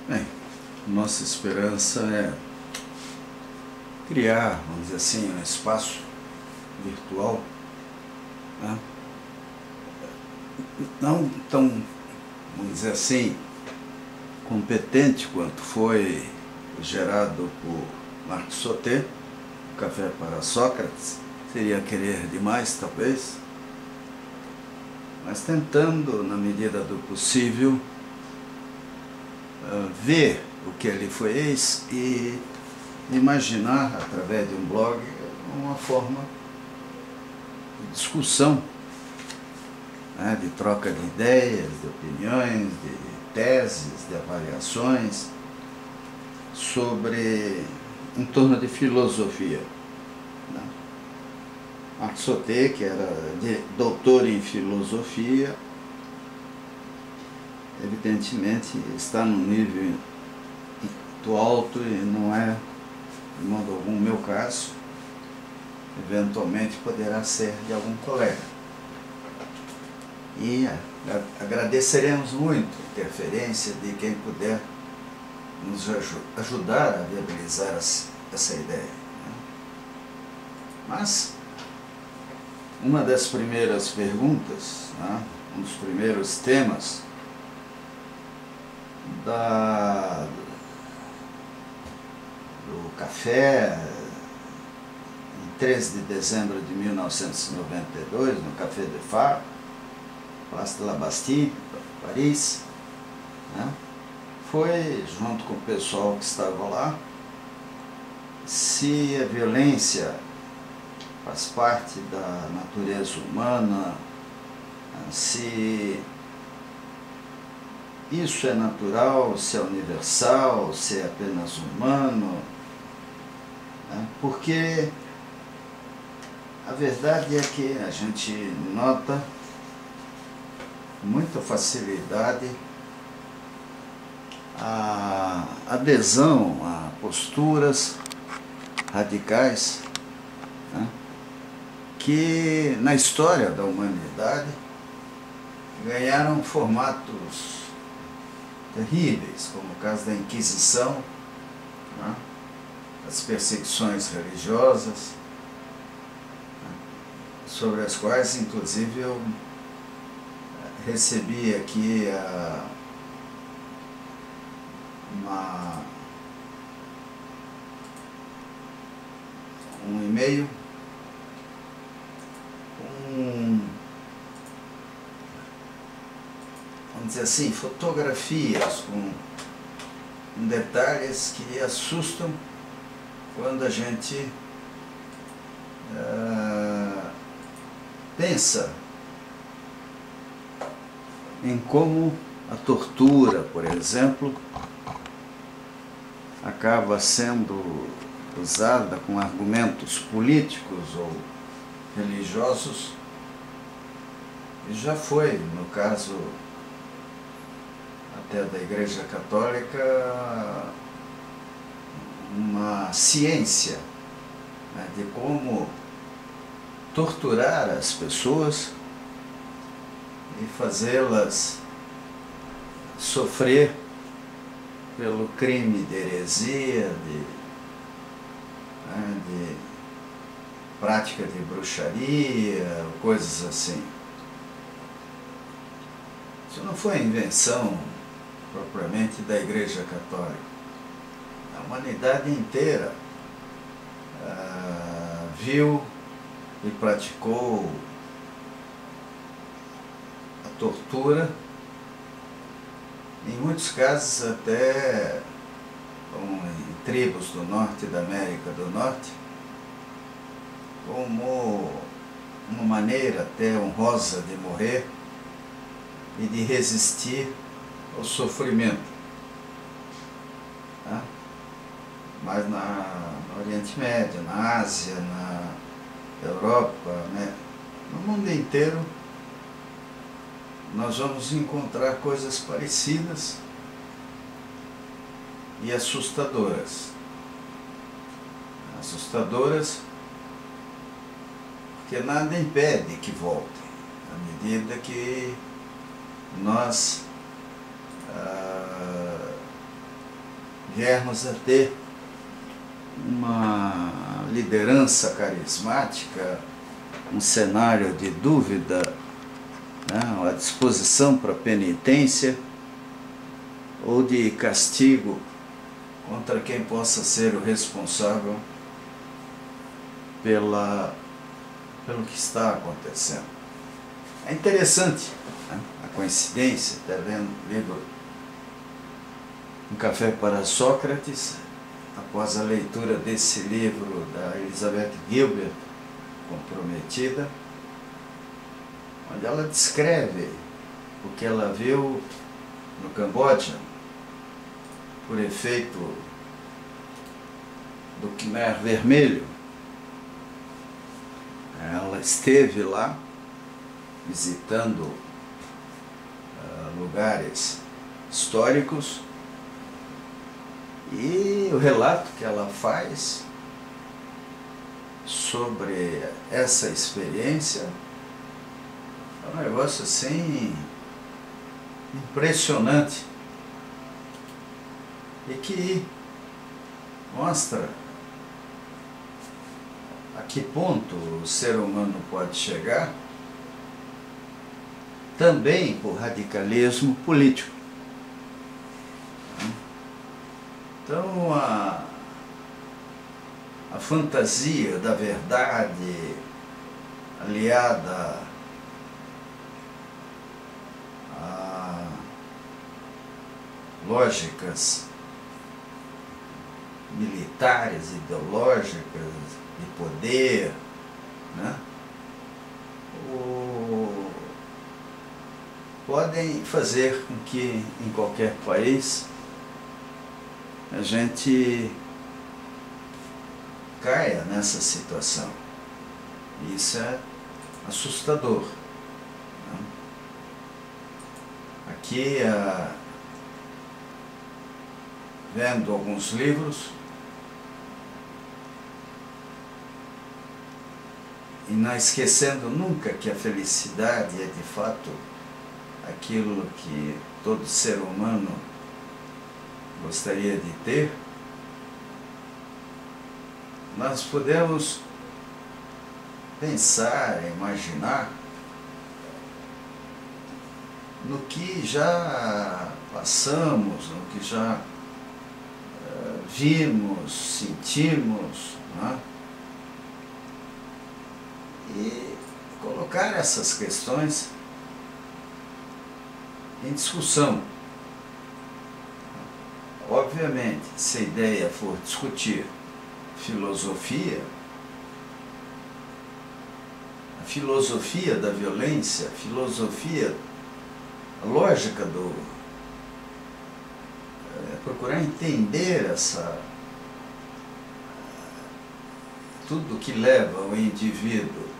Bem, nossa esperança é criar, vamos dizer assim, um espaço virtual, né? Não tão, vamos dizer assim, competente quanto foi gerado por Marc Sauté, o Café para Sócrates, seria querer demais talvez, mas tentando, na medida do possível, ver o que ele fez e imaginar, através de um blog, uma forma de discussão, né, de troca de ideias, de opiniões, de teses, de avaliações sobre, em torno de filosofia, né? Marc Sauté, que era doutor em filosofia, evidentemente está num nível muito alto e não é, de modo algum, meu caso. Eventualmente poderá ser de algum colega. E agradeceremos muito a interferência de quem puder nos ajudar a viabilizar essa ideia, né? Mas uma das primeiras perguntas, né, um dos primeiros temas do café, em 13 de dezembro de 1992, no Café de Phare, Place de la Bastille, Paris, né, foi, junto com o pessoal que estava lá, se a violência faz parte da natureza humana, se isso é natural, se é universal, se é apenas humano, né? Porque a verdade é que a gente nota muita facilidade a adesão a posturas radicais, né, que na história da humanidade ganharam formatos terríveis, como o caso da Inquisição, né, as perseguições religiosas, né, sobre as quais inclusive eu recebi aqui um e-mail, vamos dizer assim, fotografias com detalhes que assustam quando a gente pensa em como a tortura, por exemplo, acaba sendo usada com argumentos políticos ou religiosos, e já foi, no caso até da Igreja Católica, uma ciência, né, de como torturar as pessoas e fazê-las sofrer pelo crime de heresia, de prática de bruxaria, coisas assim. Isso não foi a invenção propriamente da Igreja Católica. A humanidade inteira viu e praticou a tortura, em muitos casos até em tribos do norte da América do Norte, como uma maneira até honrosa de morrer e de resistir ao sofrimento, né? Mas no Oriente Médio, na Ásia, na Europa, né, no mundo inteiro, nós vamos encontrar coisas parecidas e assustadoras. Assustadoras porque nada impede que voltem, à medida que nós viermos a ter uma liderança carismática, um cenário de dúvida, né, a disposição para penitência ou de castigo contra quem possa ser o responsável pelo que está acontecendo. É interessante, né, a coincidência, está lendo o livro Um Café para Sócrates, após a leitura desse livro da Elizabeth Gilbert, Comprometida, onde ela descreve o que ela viu no Camboja, por efeito do Khmer Vermelho. Ela esteve lá visitando lugares históricos, e o relato que ela faz sobre essa experiência é um negócio assim impressionante, e que mostra a que ponto o ser humano pode chegar, também por radicalismo político. Então, a fantasia da verdade aliada a lógicas militares, ideológicas, de poder, né, podem fazer com que em qualquer país a gente caia nessa situação. Isso é assustador, né? Aqui, vendo alguns livros, e não esquecendo nunca que a felicidade é de fato aquilo que todo ser humano gostaria de ter, nós podemos pensar, imaginar no que já passamos, no que já vimos, sentimos, né? E colocar essas questões em discussão. Obviamente, se a ideia for discutir filosofia, a filosofia da violência, a filosofia, a lógica procurar entender tudo que leva o indivíduo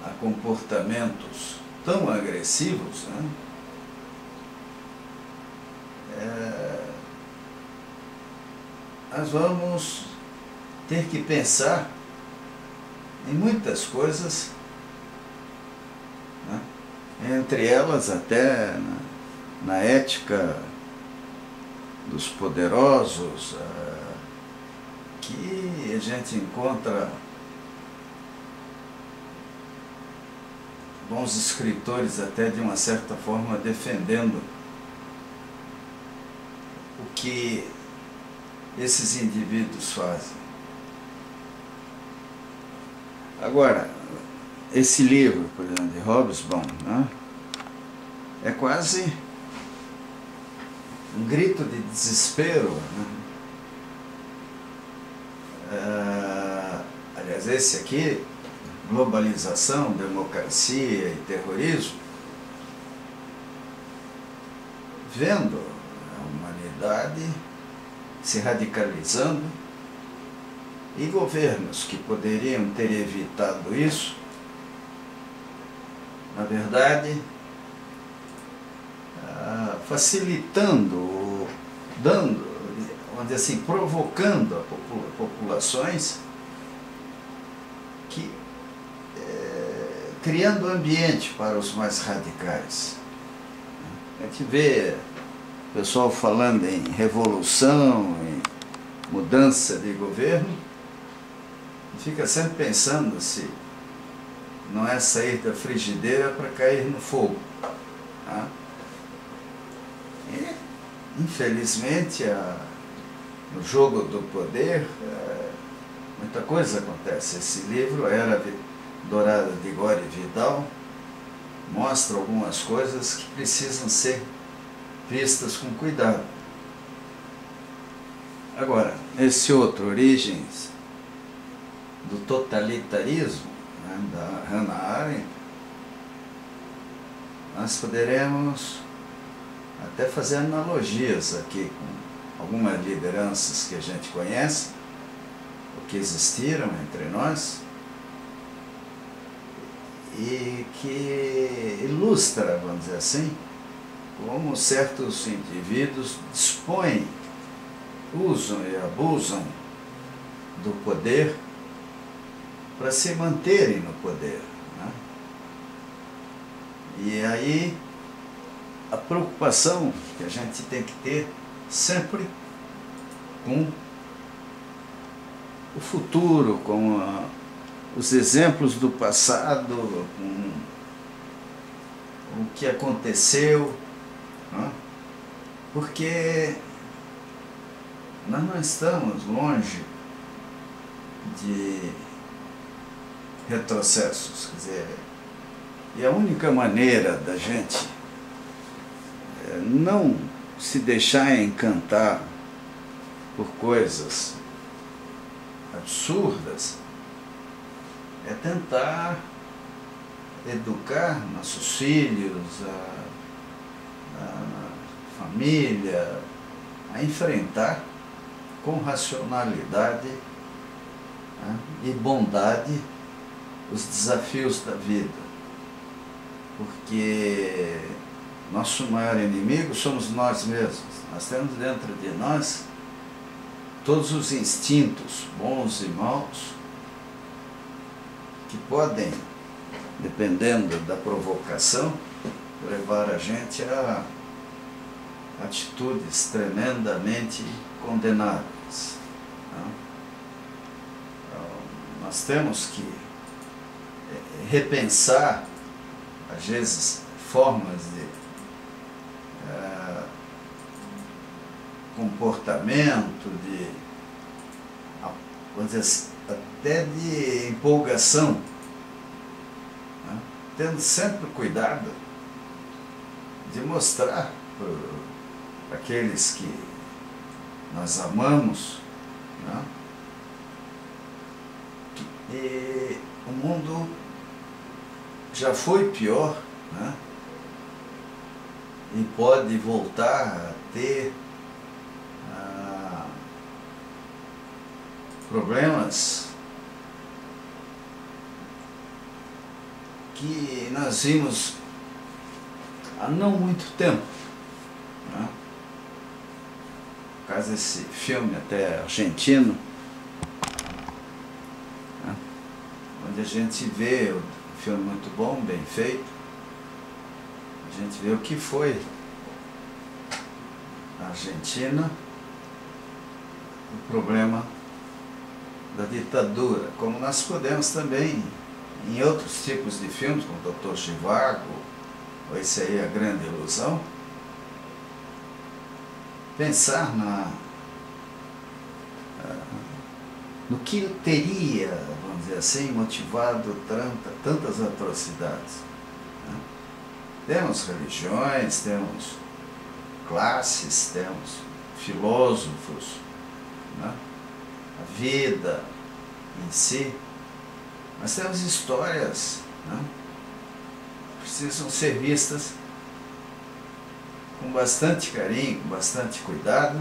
a comportamentos tão agressivos, né? Nós vamos ter que pensar em muitas coisas, né? Entre elas até na ética dos poderosos, que a gente encontra bons escritores até de uma certa forma defendendo o que esses indivíduos fazem. Agora, esse livro, por exemplo, de Hobsbawm, né, é quase um grito de desespero, né? Aliás, esse aqui, Globalização, Democracia e Terrorismo, vendo a humanidade se radicalizando e governos que poderiam ter evitado isso, na verdade, facilitando, dando, vamos dizer assim, provocando a populações, que criando ambiente para os mais radicais. A gente vê o pessoal falando em revolução, em mudança de governo, fica sempre pensando se não é sair da frigideira para cair no fogo. Tá? E, infelizmente, no jogo do poder, muita coisa acontece. Esse livro, Era Dourada de Gore Vidal, mostra algumas coisas que precisam ser vistas com cuidado. Agora, esse outro, Origens do Totalitarismo, né, da Hannah Arendt, nós poderemos até fazer analogias aqui com algumas lideranças que a gente conhece, ou que existiram entre nós, e que ilustra, vamos dizer assim, como certos indivíduos dispõem, usam e abusam do poder para se manterem no poder. Né? E aí a preocupação que a gente tem que ter sempre com o futuro, com os exemplos do passado, com o que aconteceu, né? Porque nós não estamos longe de retrocessos, quer dizer, e a única maneira da gente não se deixar encantar por coisas absurdas é tentar educar nossos filhos, a família, a enfrentar com racionalidade, né, e bondade os desafios da vida, porque nosso maior inimigo somos nós mesmos. Nós temos dentro de nós todos os instintos, bons e maus, que podem, dependendo da provocação, levar a gente a atitudes tremendamente condenáveis. Então, nós temos que repensar, às vezes, formas de comportamento, vamos dizer, até de empolgação, né? Tendo sempre cuidado de mostrar para aqueles que nós amamos, né, que o mundo já foi pior, né, e pode voltar a ter problemas que nós vimos há não muito tempo, né? Por causa desse filme até argentino, né, onde a gente vê um filme muito bom, bem feito, a gente vê o que foi a Argentina, o problema da ditadura, como nós podemos também, em outros tipos de filmes, como Dr. Zhivago, ou esse aí, A Grande Ilusão, pensar no que teria, vamos dizer assim, motivado tantas atrocidades. Né? Temos religiões, temos classes, temos filósofos, né? A vida em si, mas temos histórias, né, que precisam ser vistas com bastante carinho, com bastante cuidado,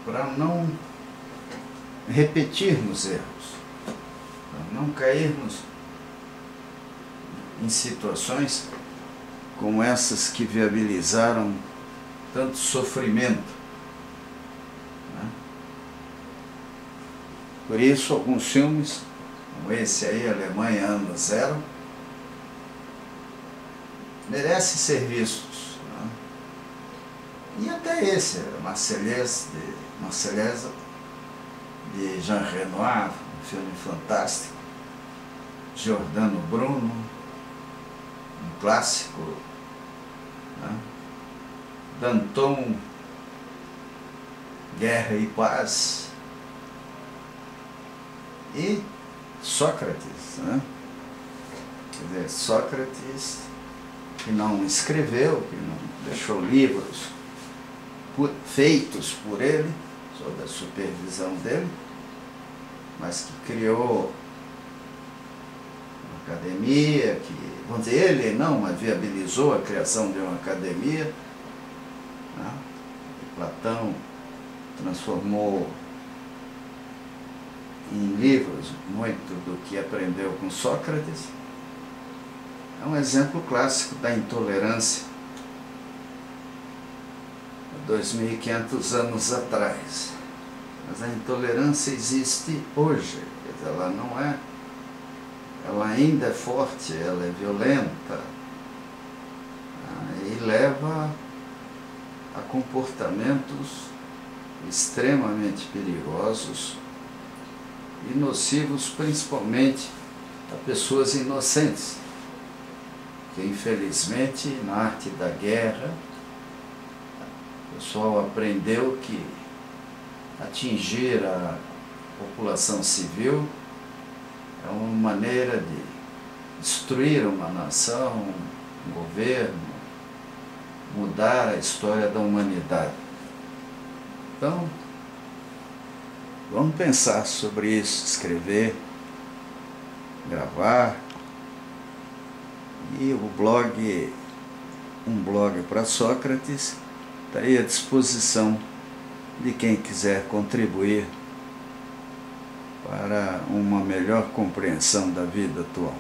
para não repetirmos erros, para não cairmos em situações como essas que viabilizaram tanto sofrimento. Por isso, alguns filmes, como esse aí, Alemanha Ano Zero, merecem ser vistos, né? E até esse, Marseillaise de Jean Renoir, um filme fantástico, Giordano Bruno, um clássico, né? Danton, Guerra e Paz, e Sócrates, né? Quer dizer, Sócrates, que não escreveu, que não deixou livros feitos por ele, sob a supervisão dele, mas que criou uma academia, que, vamos dizer, ele não, mas viabilizou a criação de uma academia, né? E Platão transformou em livros muito do que aprendeu com Sócrates. É um exemplo clássico da intolerância, 2.500 anos atrás. Mas a intolerância existe hoje, quer dizer, ela não é, ela ainda é forte, ela é violenta, e leva a comportamentos extremamente perigosos e nocivos, principalmente a pessoas inocentes, que infelizmente na arte da guerra o pessoal aprendeu que atingir a população civil é uma maneira de destruir uma nação, um governo, mudar a história da humanidade. Então, vamos pensar sobre isso, escrever, gravar, e o blog, um blog para Sócrates, está aí à disposição de quem quiser contribuir para uma melhor compreensão da vida atual.